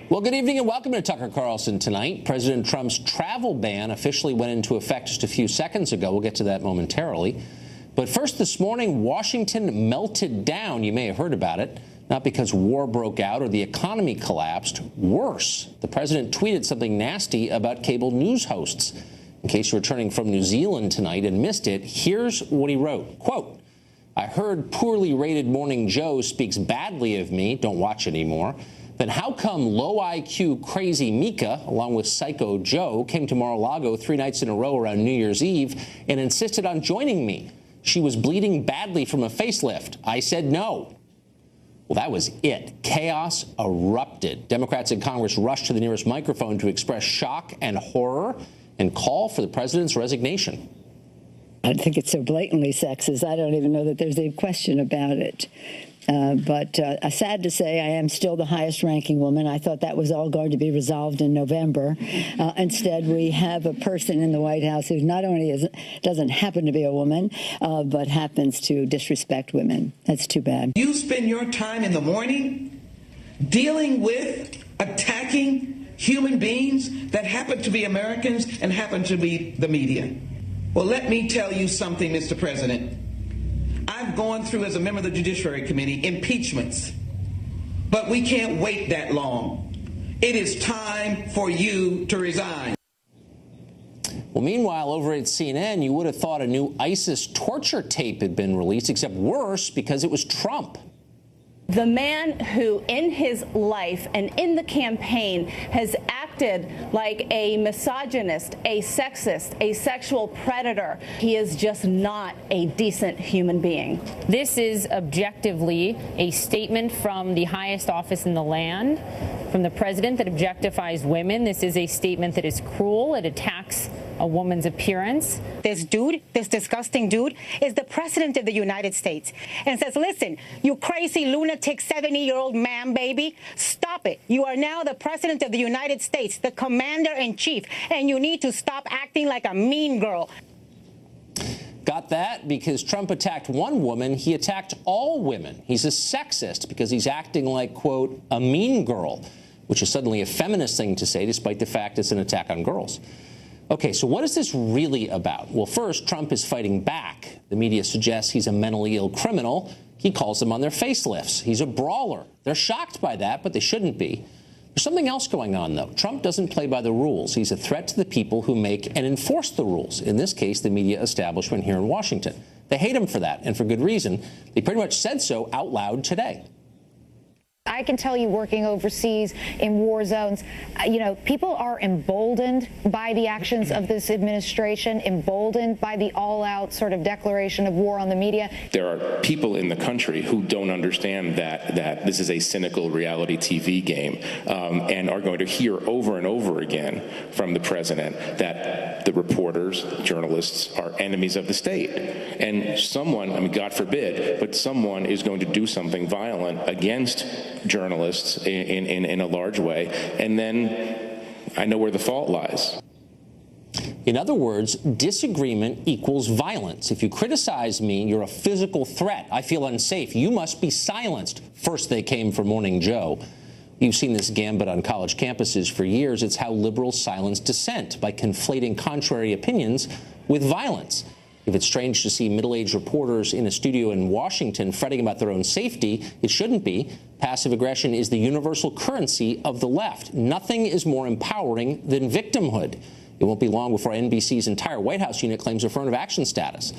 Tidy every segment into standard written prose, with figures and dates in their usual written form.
Well, good evening and welcome to Tucker Carlson tonight. President Trump's travel ban officially went into effect just a few seconds ago. We'll get to that momentarily. But first this morning, Washington melted down. You may have heard about it. Not because war broke out or the economy collapsed. Worse, the president tweeted something nasty about cable news hosts. In case you're returning from New Zealand tonight and missed it, here's what he wrote. Quote, I heard poorly rated Morning Joe speaks badly of me. Don't watch anymore. Then how come low IQ crazy Mika, along with Psycho Joe, came to Mar-a-Lago 3 nights in a row around New Year's Eve and insisted on joining me? She was bleeding badly from a facelift. I said no. Well, that was it. Chaos erupted. Democrats in Congress rushed to the nearest microphone to express shock and horror and call for the president's resignation. I think it's so blatantly sexist. I don't even know that there's a question about it. But sad to say, I am still the highest ranking woman. I thought that was all going to be resolved in November. Instead, we have a person in the White House who not only doesn't happen to be a woman, but happens to disrespect women. That's too bad. You spend your time in the morning dealing with attacking human beings that happen to be Americans and happen to be the media. Well, let me tell you something, Mr. President. I've gone through, as a member of the Judiciary Committee, impeachments, but we can't wait that long. It is time for you to resign. Well, meanwhile, over at CNN, you would have thought a new ISIS torture tape had been released, except worse because it was Trump. The man who in his life and in the campaign has acted like a misogynist, a sexist, a sexual predator. He is just not a decent human being. This is objectively a statement from the highest office in the land, from the president, that objectifies women. This is a statement that is cruel. It attacks a woman's appearance. This dude, this disgusting dude, is the president of the United States and says, listen, you crazy lunatic 70-year-old man, baby, stop it. You are now the president of the United States, the commander-in-chief, and you need to stop acting like a mean girl. Got that? Because Trump attacked one woman, he attacked all women. He's a sexist because he's acting like, quote, a mean girl, which is suddenly a feminist thing to say, despite the fact it's an attack on girls. Okay, so what is this really about? Well, first, Trump is fighting back. The media suggests he's a mentally ill criminal. He calls them on their facelifts. He's a brawler. They're shocked by that, but they shouldn't be. There's something else going on, though. Trump doesn't play by the rules. He's a threat to the people who make and enforce the rules. In this case, the media establishment here in Washington. They hate him for that, and for good reason. They pretty much said so out loud today. I can tell you, working overseas in war zones, people are emboldened by the actions of this administration, emboldened by the all-out sort of declaration of war on the media. There are people in the country who don't understand that this is a cynical reality TV game and are going to hear over and over again from the president that the reporters, journalists, are enemies of the state. And someone, I mean, God forbid, but someone is going to do something violent against journalists in a large way, and then I know where the fault lies. In other words, disagreement equals violence. If you criticize me, you're a physical threat. I feel unsafe. You must be silenced. First they came for Morning Joe. You've seen this gambit on college campuses for years. It's how liberals silence dissent, by conflating contrary opinions with violence. If it's strange to see middle-aged reporters in a studio in Washington fretting about their own safety, it shouldn't be. Passive aggression is the universal currency of the left. Nothing is more empowering than victimhood. It won't be long before NBC's entire White House unit claims affirmative action status.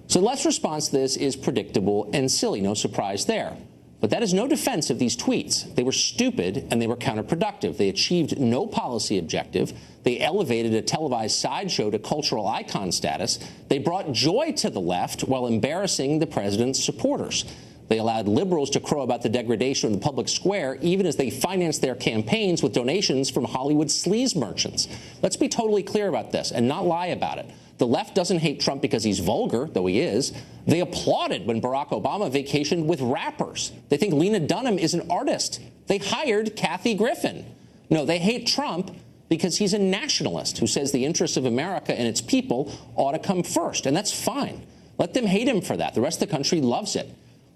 So the left's response to this is predictable and silly. No surprise there. But that is no defense of these tweets. They were stupid and they were counterproductive. They achieved no policy objective. They elevated a televised sideshow to cultural icon status. They brought joy to the left while embarrassing the president's supporters. They allowed liberals to crow about the degradation of the public square, even as they financed their campaigns with donations from Hollywood sleaze merchants. Let's be totally clear about this and not lie about it. The left doesn't hate Trump because he's vulgar, though he is. They applauded when Barack Obama vacationed with rappers. They think Lena Dunham is an artist. They hired Kathy Griffin. No, they hate Trump because he's a nationalist who says the interests of America and its people ought to come first. And that's fine. Let them hate him for that. The rest of the country loves it.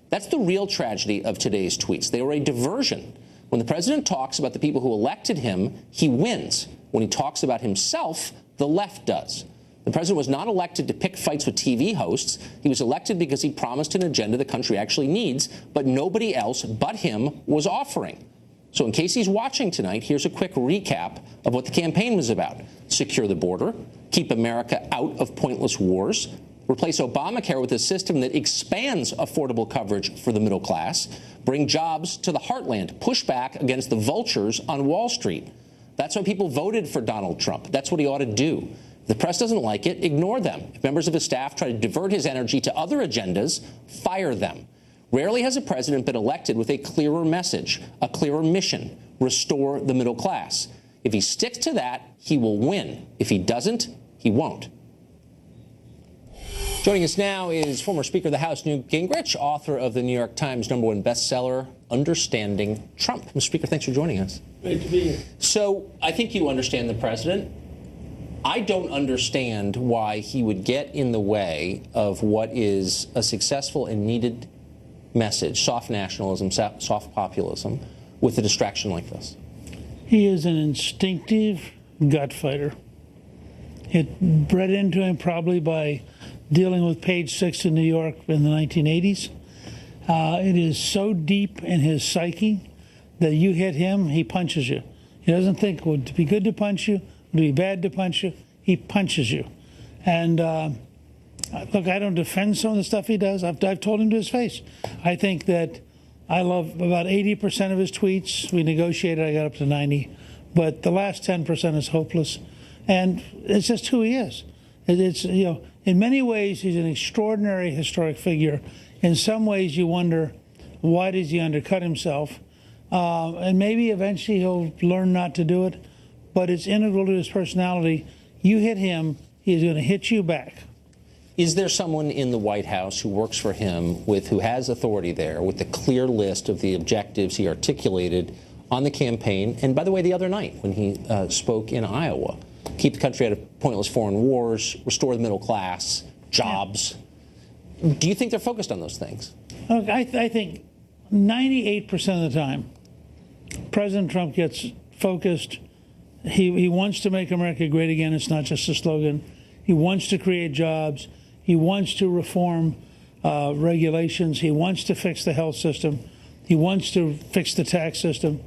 That's the real tragedy of today's tweets. They were a diversion. When the president talks about the people who elected him, he wins. When he talks about himself, the left does. The president was not elected to pick fights with TV hosts. He was elected because he promised an agenda the country actually needs, but nobody else but him was offering. So in case he's watching tonight, here's a quick recap of what the campaign was about. Secure the border, keep America out of pointless wars, replace Obamacare with a system that expands affordable coverage for the middle class, bring jobs to the heartland, push back against the vultures on Wall Street. That's why people voted for Donald Trump. That's what he ought to do. If the press doesn't like it, ignore them. If members of his staff try to divert his energy to other agendas, fire them. Rarely has a president been elected with a clearer message, a clearer mission: restore the middle class. If he sticks to that, he will win. If he doesn't, he won't. Joining us now is former Speaker of the House Newt Gingrich, author of the New York Times #1 bestseller, Understanding Trump. Mr. Speaker, thanks for joining us. Great to be here. So I think you understand the president. I don't understand why he would get in the way of what is a successful and needed message, soft nationalism, soft populism, with a distraction like this. He is an instinctive gut fighter. It bred into him probably by dealing with Page 6 in New York in the 1980s. It is so deep in his psyche that you hit him, he punches you. He doesn't think it would be good to punch you, would be bad to punch you. He punches you. And look, I don't defend some of the stuff he does. I've told him to his face. I think that I love about 80% of his tweets. We negotiated, I got up to 90. But the last 10% is hopeless. And it's just who he is. It's, you know, in many ways, he's an extraordinary historic figure. In some ways, you wonder, why does he undercut himself? And maybe eventually he'll learn not to do it. But it's integral to his personality. You hit him, he's going to hit you back. Is there someone in the White House who works for him, who has authority there, with a clear list of the objectives he articulated on the campaign? And by the way, the other night when he spoke in Iowa, keep the country out of pointless foreign wars, restore the middle class, jobs. Yeah. Do you think they're focused on those things? Look, I think 98% of the time, President Trump gets focused. He wants to make America great again. It's not just a slogan. He wants to create jobs. He wants to reform regulations. He wants to fix the health system. He wants to fix the tax system.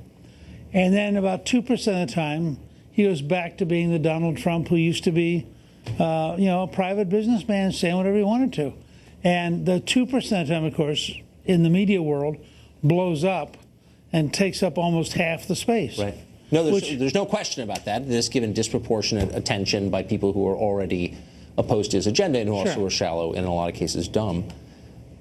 And then about 2% of the time, he goes back to being the Donald Trump who used to be, a private businessman saying whatever he wanted to. And the 2% of the time, of course, in the media world, blows up and takes up almost half the space. Right. No, there's no question about that. This given disproportionate attention by people who are already opposed to his agenda and who also are shallow, and in a lot of cases dumb.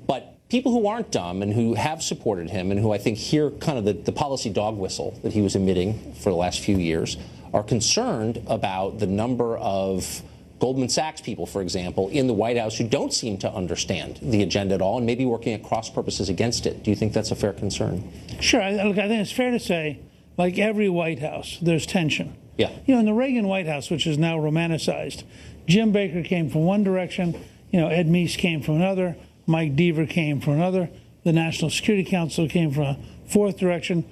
But people who aren't dumb and who have supported him and who I think hear kind of the policy dog whistle that he was emitting for the last few years are concerned about the number of Goldman Sachs people, for example, in the White House who don't seem to understand the agenda at all and maybe working at cross purposes against it. Do you think that's a fair concern? Sure. Look, I think it's fair to say, like every White House, there's tension. Yeah. You know, in the Reagan White House, which is now romanticized, Jim Baker came from one direction, Ed Meese came from another, Mike Deaver came from another, the National Security Council came from a fourth direction.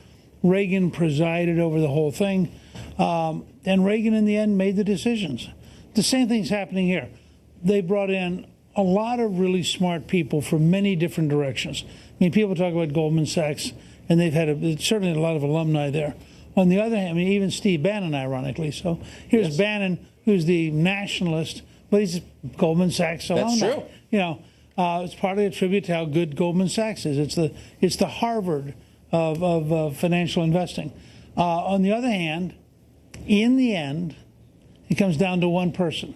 Reagan presided over the whole thing, and Reagan, in the end, made the decisions. The same thing's happening here. They brought in a lot of really smart people from many different directions. I mean, people talk about Goldman Sachs, and they've had certainly a lot of alumni there. On the other hand, I mean, even Steve Bannon, ironically. So here's Bannon, who's the nationalist, but he's a Goldman Sachs alumni. That's true. It's partly a tribute to how good Goldman Sachs is. It's the Harvard of financial investing. On the other hand, in the end, it comes down to one person.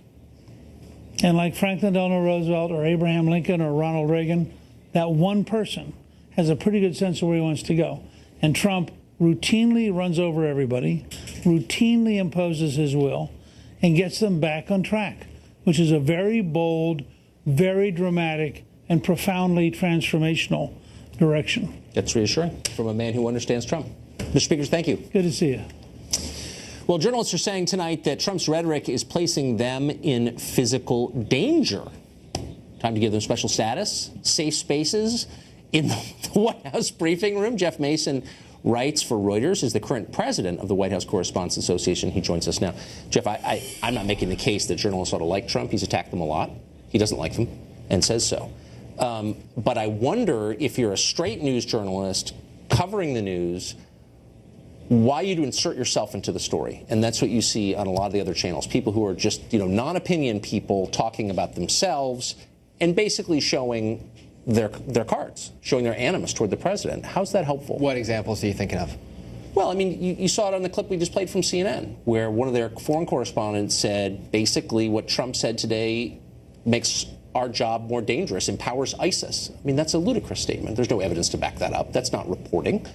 And like Franklin Delano Roosevelt or Abraham Lincoln or Ronald Reagan, that one person has a pretty good sense of where he wants to go. And Trump routinely runs over everybody, routinely imposes his will, and gets them back on track, which is a very bold, very dramatic, and profoundly transformational direction. That's reassuring from a man who understands Trump. Mr. Speaker, thank you. Good to see you. Well, journalists are saying tonight that Trump's rhetoric is placing them in physical danger. Time to give them special status, safe spaces. In the White House briefing room, Jeff Mason writes for Reuters, is the current president of the White House Correspondents Association. He joins us now. Jeff, I'm not making the case that journalists ought to like Trump. He's attacked them a lot. He doesn't like them and says so. But I wonder if you're a straight news journalist covering the news, why you'd insert yourself into the story. And that's what you see on a lot of the other channels. People who are just, non-opinion people talking about themselves and basically showing their cards, showing their animus toward the president. How's that helpful? What examples are you thinking of? Well, I mean, you saw it on the clip we just played from CNN, where one of their foreign correspondents said basically what Trump said today makes our job more dangerous, empowers ISIS. I mean, that's a ludicrous statement. There's no evidence to back that up. That's not reporting.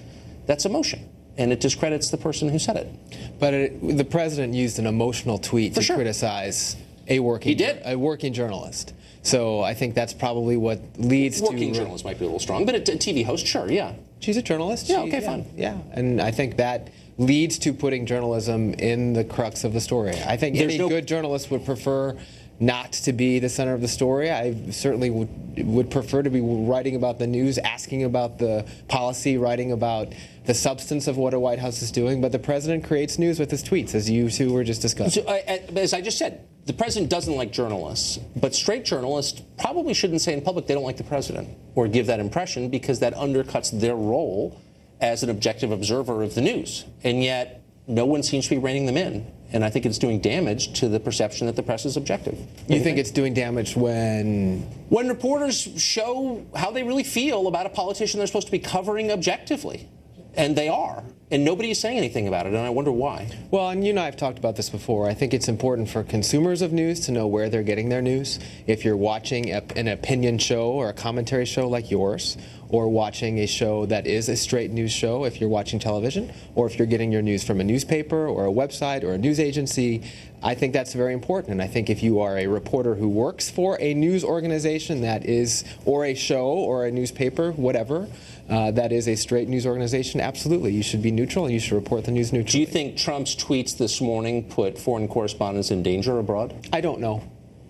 That's emotion. And it discredits the person who said it. But the president used an emotional tweet to criticize a working journalist. So I think that's probably what leads to... Working journalist might be a little strong, but a TV host, sure, yeah. She's a journalist. Yeah, okay, fine. Yeah, and I think that leads to putting journalism in the crux of the story. I think any good journalist would prefer not to be the center of the story. I certainly would prefer to be writing about the news, asking about the policy, writing about the substance of what a White House is doing. But the president creates news with his tweets, as you two were just discussing. So, as I just said, the president doesn't like journalists, but straight journalists probably shouldn't say in public they don't like the president or give that impression, because that undercuts their role as an objective observer of the news. And yet, no one seems to be reining them in. And I think it's doing damage to the perception that the press is objective. You think it's doing damage when? When reporters show how they really feel about a politician they're supposed to be covering objectively. And they are. And nobody is saying anything about it, and I wonder why. Well, and you and I have talked about this before. I think it's important for consumers of news to know where they're getting their news. If you're watching an opinion show or a commentary show like yours, or watching a show that is a straight news show, if you're watching television, or if you're getting your news from a newspaper or a website or a news agency, I think that's very important. And I think if you are a reporter who works for a news organization that is, or a show or a newspaper, whatever, that is a straight news organization, absolutely. You should be neutral and you should report the news neutrally. Do you think Trump's tweets this morning put foreign correspondents in danger abroad? I don't know.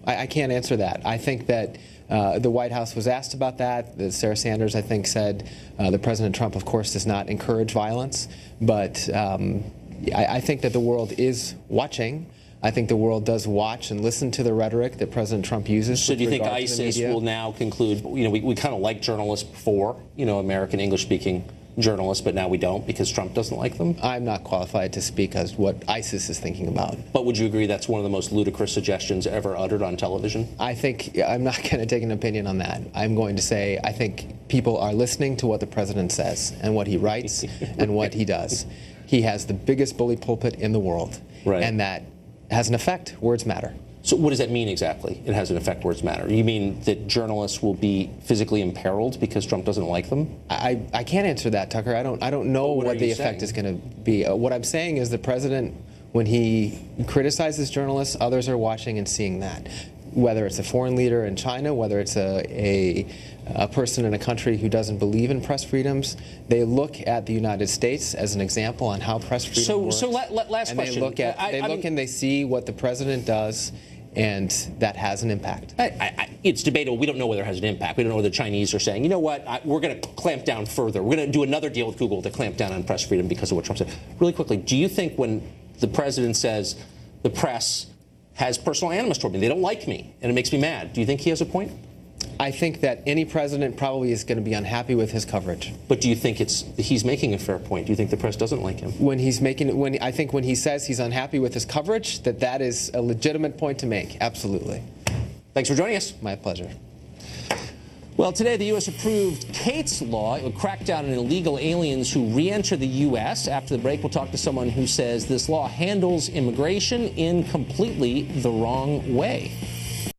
I can't answer that. I think that the White House was asked about that. Sarah Sanders, I think, said that President Trump, of course, does not encourage violence. But I think that the world is watching. I think the world does watch and listen to the rhetoric that President Trump uses. So do you think ISIS will now conclude, we kind of like journalists before, American English-speaking journalists, but now we don't because Trump doesn't like them? I'm not qualified to speak as what ISIS is thinking about. But would you agree that's one of the most ludicrous suggestions ever uttered on television? I think I'm not going to take an opinion on that. I'm going to say I think people are listening to what the president says and what he writes and what he does. He has the biggest bully pulpit in the world, and that has an effect. Words matter. So what does that mean exactly? It has an effect, words matter. You mean that journalists will be physically imperiled because Trump doesn't like them? I can't answer that, Tucker. I don't know what the effect is going to be. What I'm saying is the president, when he criticizes journalists, others are watching and seeing that. Whether it's a foreign leader in China, whether it's a person in a country who doesn't believe in press freedoms, they look at the United States as an example on how press freedom works. So last question. They look and they see what the president does, and that has an impact. It's debatable. We don't know whether it has an impact. We don't know whether the Chinese are saying, you know what, we're going to clamp down further. We're going to do another deal with Google to clamp down on press freedom because of what Trump said. Really quickly, do you think when the president says the press has personal animus toward me, they don't like me, and it makes me mad, do you think he has a point? I think that any president probably is going to be unhappy with his coverage. But do you think he's making a fair point? Do you think the press doesn't like him? I think when he says he's unhappy with his coverage, that is a legitimate point to make. Absolutely. Thanks for joining us. My pleasure. Well, today the U.S. approved Kate's Law. It would crack down on illegal aliens who re-enter the U.S. After the break, we'll talk to someone who says this law handles immigration in completely the wrong way.